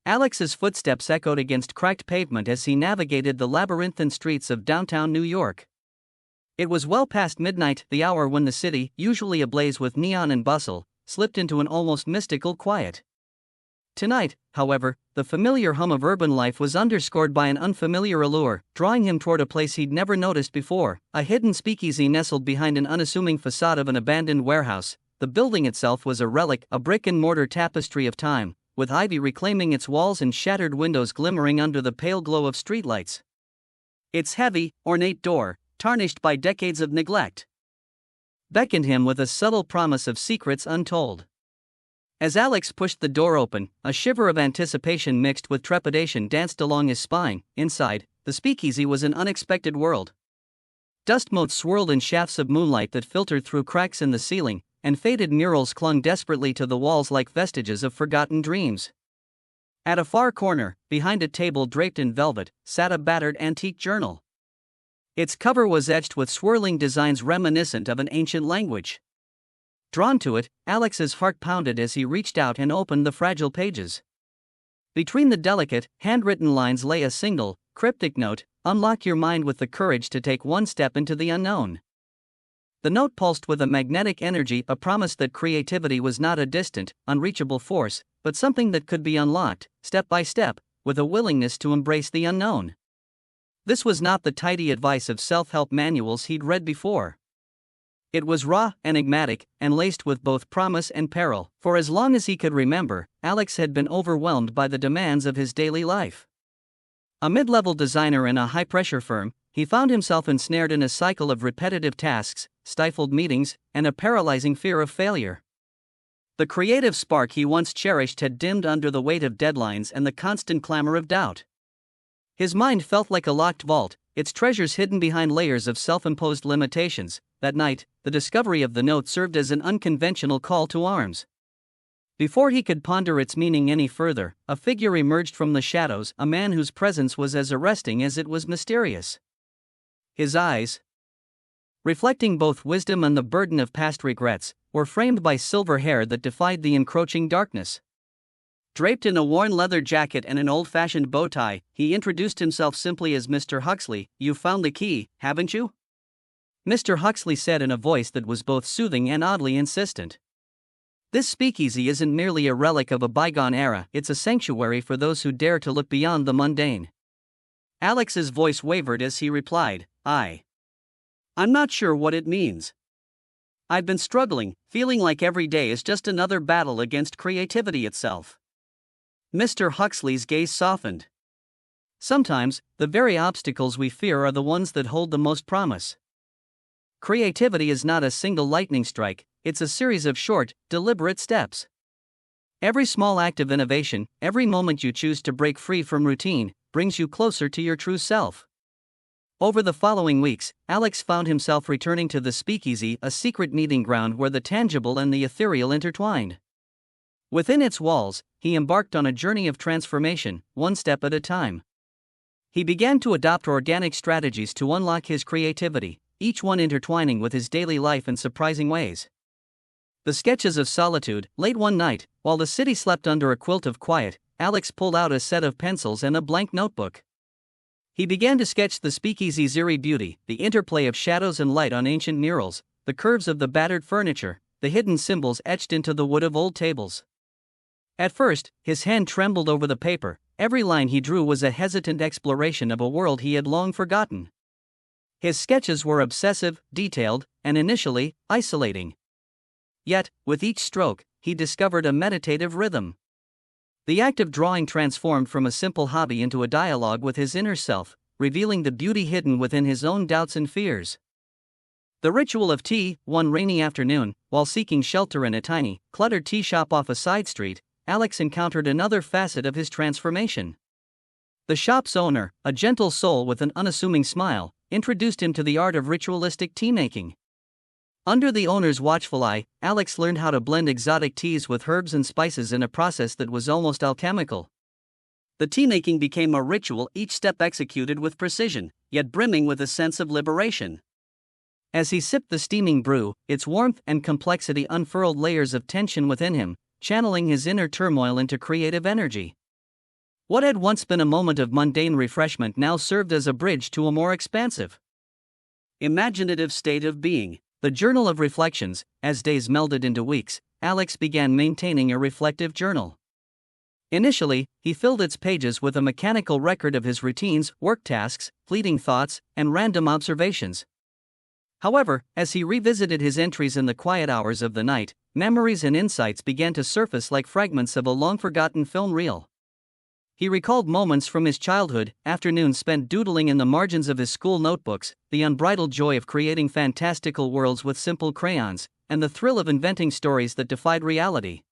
Alex's footsteps echoed against cracked pavement as he navigated the labyrinthine streets of downtown New York. It was well past midnight, the hour when the city, usually ablaze with neon and bustle, slipped into an almost mystical quiet. Tonight, however, the familiar hum of urban life was underscored by an unfamiliar allure, drawing him toward a place he'd never noticed before, a hidden speakeasy nestled behind an unassuming facade of an abandoned warehouse. The building itself was a relic, a brick-and-mortar tapestry of time, with ivy reclaiming its walls and shattered windows glimmering under the pale glow of streetlights. Its heavy, ornate door, tarnished by decades of neglect, beckoned him with a subtle promise of secrets untold. As Alex pushed the door open, a shiver of anticipation mixed with trepidation danced along his spine. Inside, the speakeasy was an unexpected world. Dust motes swirled in shafts of moonlight that filtered through cracks in the ceiling, and faded murals clung desperately to the walls like vestiges of forgotten dreams. At a far corner, behind a table draped in velvet, sat a battered antique journal. Its cover was etched with swirling designs reminiscent of an ancient language. Drawn to it, Alex's heart pounded as he reached out and opened the fragile pages. Between the delicate, handwritten lines lay a single, cryptic note: "Unlock your mind with the courage to take one step into the unknown." The note pulsed with a magnetic energy, a promise that creativity was not a distant, unreachable force, but something that could be unlocked, step by step, with a willingness to embrace the unknown. This was not the tidy advice of self-help manuals he'd read before. It was raw, enigmatic, and laced with both promise and peril. For as long as he could remember, Alex had been overwhelmed by the demands of his daily life. A mid-level designer in a high-pressure firm, he found himself ensnared in a cycle of repetitive tasks, stifled meetings, and a paralyzing fear of failure. The creative spark he once cherished had dimmed under the weight of deadlines and the constant clamor of doubt. His mind felt like a locked vault, its treasures hidden behind layers of self-imposed limitations. That night, the discovery of the note served as an unconventional call to arms. Before he could ponder its meaning any further, a figure emerged from the shadows, a man whose presence was as arresting as it was mysterious. His eyes, reflecting both wisdom and the burden of past regrets, were framed by silver hair that defied the encroaching darkness. Draped in a worn leather jacket and an old-fashioned bow tie, he introduced himself simply as Mr. Huxley. "You've found the key, haven't you?" Mr. Huxley said in a voice that was both soothing and oddly insistent. "This speakeasy isn't merely a relic of a bygone era, it's a sanctuary for those who dare to look beyond the mundane." Alex's voice wavered as he replied, I'm not sure what it means. I've been struggling, feeling like every day is just another battle against creativity itself." Mr. Huxley's gaze softened. Sometimes, the very obstacles we fear are the ones that hold the most promise. Creativity is not a single lightning strike, it's a series of short, deliberate steps. Every small act of innovation, every moment you choose to break free from routine, brings you closer to your true self. Over the following weeks, Alex found himself returning to the speakeasy, a secret meeting ground where the tangible and the ethereal intertwined. Within its walls, he embarked on a journey of transformation, one step at a time. He began to adopt organic strategies to unlock his creativity, each one intertwining with his daily life in surprising ways. The sketches of solitude. Late one night, while the city slept under a quilt of quiet, Alex pulled out a set of pencils and a blank notebook. He began to sketch the speakeasy's eerie beauty, the interplay of shadows and light on ancient murals, the curves of the battered furniture, the hidden symbols etched into the wood of old tables. At first, his hand trembled over the paper. Every line he drew was a hesitant exploration of a world he had long forgotten. His sketches were obsessive, detailed, and initially, isolating. Yet, with each stroke, he discovered a meditative rhythm. The act of drawing transformed from a simple hobby into a dialogue with his inner self, revealing the beauty hidden within his own doubts and fears. The ritual of tea. One rainy afternoon, while seeking shelter in a tiny, cluttered tea shop off a side street, Alex encountered another facet of his transformation. The shop's owner, a gentle soul with an unassuming smile, introduced him to the art of ritualistic tea-making. Under the owner's watchful eye, Alex learned how to blend exotic teas with herbs and spices in a process that was almost alchemical. The tea-making became a ritual, each step executed with precision, yet brimming with a sense of liberation. As he sipped the steaming brew, its warmth and complexity unfurled layers of tension within him, channeling his inner turmoil into creative energy. What had once been a moment of mundane refreshment now served as a bridge to a more expansive, imaginative state of being. The Journal of Reflections. As days melded into weeks, Alex began maintaining a reflective journal. Initially, he filled its pages with a mechanical record of his routines, work tasks, fleeting thoughts, and random observations. However, as he revisited his entries in the quiet hours of the night, memories and insights began to surface like fragments of a long-forgotten film reel. He recalled moments from his childhood, afternoons spent doodling in the margins of his school notebooks, the unbridled joy of creating fantastical worlds with simple crayons, and the thrill of inventing stories that defied reality.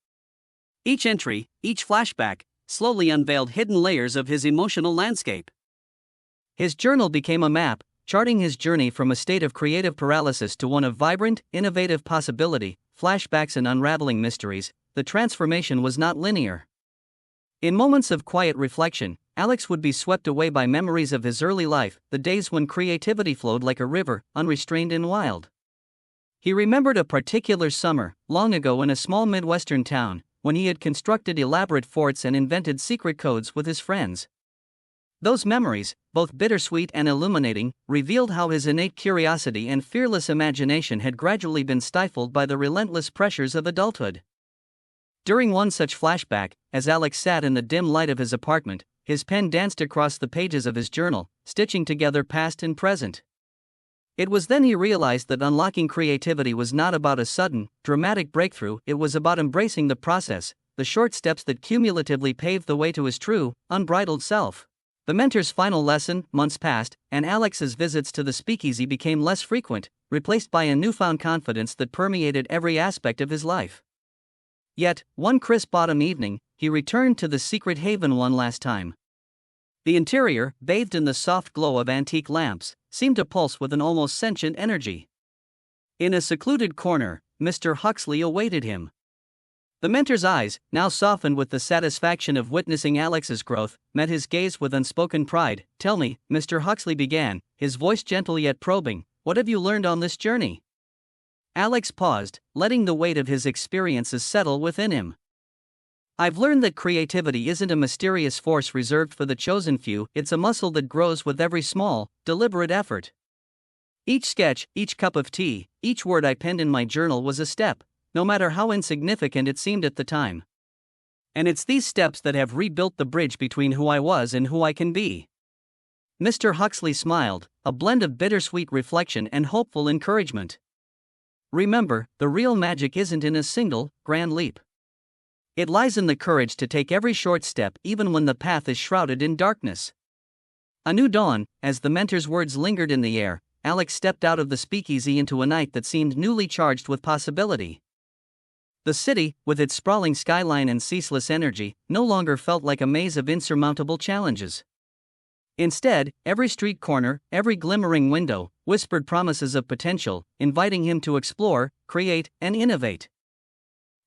Each entry, each flashback, slowly unveiled hidden layers of his emotional landscape. His journal became a map, charting his journey from a state of creative paralysis to one of vibrant, innovative possibility, flashbacks and unraveling mysteries. The transformation was not linear. In moments of quiet reflection, Alex would be swept away by memories of his early life, the days when creativity flowed like a river, unrestrained and wild. He remembered a particular summer, long ago in a small Midwestern town, when he had constructed elaborate forts and invented secret codes with his friends. Those memories, both bittersweet and illuminating, revealed how his innate curiosity and fearless imagination had gradually been stifled by the relentless pressures of adulthood. During one such flashback, as Alex sat in the dim light of his apartment, his pen danced across the pages of his journal, stitching together past and present. It was then he realized that unlocking creativity was not about a sudden, dramatic breakthrough. It was about embracing the process, the short steps that cumulatively paved the way to his true, unbridled self. The mentor's final lesson. Months passed, and Alex's visits to the speakeasy became less frequent, replaced by a newfound confidence that permeated every aspect of his life. Yet, one crisp autumn evening, he returned to the secret haven one last time. The interior, bathed in the soft glow of antique lamps, seemed to pulse with an almost sentient energy. In a secluded corner, Mr. Huxley awaited him. The mentor's eyes, now softened with the satisfaction of witnessing Alex's growth, met his gaze with unspoken pride. "Tell me," Mr. Huxley began, his voice gentle yet probing, "what have you learned on this journey?" Alex paused, letting the weight of his experiences settle within him. "I've learned that creativity isn't a mysterious force reserved for the chosen few, it's a muscle that grows with every small, deliberate effort. Each sketch, each cup of tea, each word I penned in my journal was a step, no matter how insignificant it seemed at the time. And it's these steps that have rebuilt the bridge between who I was and who I can be." Mr. Huxley smiled, a blend of bittersweet reflection and hopeful encouragement. "Remember, the real magic isn't in a single, grand leap. It lies in the courage to take every short step even when the path is shrouded in darkness." A new dawn. As the mentor's words lingered in the air, Alex stepped out of the speakeasy into a night that seemed newly charged with possibility. The city, with its sprawling skyline and ceaseless energy, no longer felt like a maze of insurmountable challenges. Instead, every street corner, every glimmering window, whispered promises of potential, inviting him to explore, create, and innovate.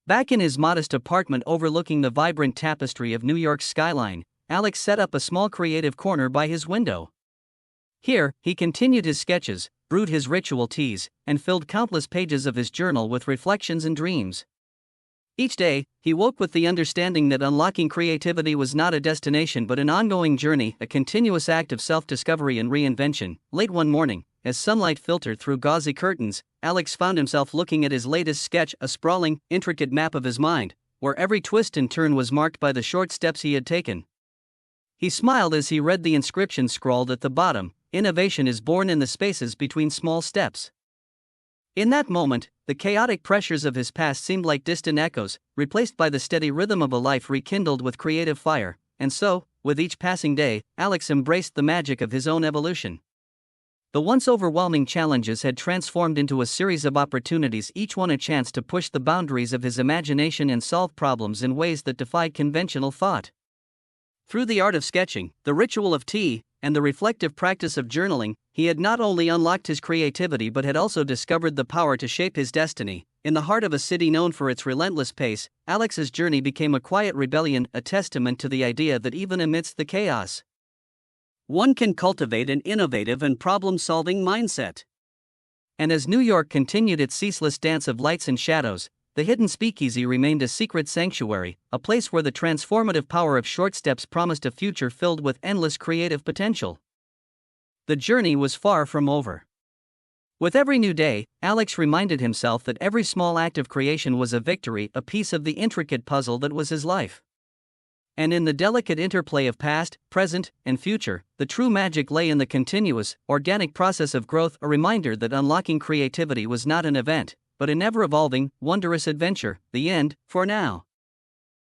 Back in his modest apartment overlooking the vibrant tapestry of New York's skyline, Alex set up a small creative corner by his window. Here, he continued his sketches, brewed his ritual teas, and filled countless pages of his journal with reflections and dreams. Each day, he woke with the understanding that unlocking creativity was not a destination but an ongoing journey, a continuous act of self-discovery and reinvention. Late one morning, as sunlight filtered through gauzy curtains, Alex found himself looking at his latest sketch, a sprawling, intricate map of his mind, where every twist and turn was marked by the short steps he had taken. He smiled as he read the inscription scrawled at the bottom: "Innovation is born in the spaces between small steps." In that moment, the chaotic pressures of his past seemed like distant echoes, replaced by the steady rhythm of a life rekindled with creative fire. And so, with each passing day, Alex embraced the magic of his own evolution. The once overwhelming challenges had transformed into a series of opportunities, each one a chance to push the boundaries of his imagination and solve problems in ways that defied conventional thought. Through the art of sketching, the ritual of tea, and the reflective practice of journaling, he had not only unlocked his creativity but had also discovered the power to shape his destiny. In the heart of a city known for its relentless pace, Alex's journey became a quiet rebellion, a testament to the idea that even amidst the chaos, one can cultivate an innovative and problem-solving mindset. And as New York continued its ceaseless dance of lights and shadows, the hidden speakeasy remained a secret sanctuary, a place where the transformative power of short steps promised a future filled with endless creative potential. The journey was far from over. With every new day, Alex reminded himself that every small act of creation was a victory, a piece of the intricate puzzle that was his life. And in the delicate interplay of past, present, and future, the true magic lay in the continuous, organic process of growth, a reminder that unlocking creativity was not an event, but an ever-evolving, wondrous adventure. The end, for now.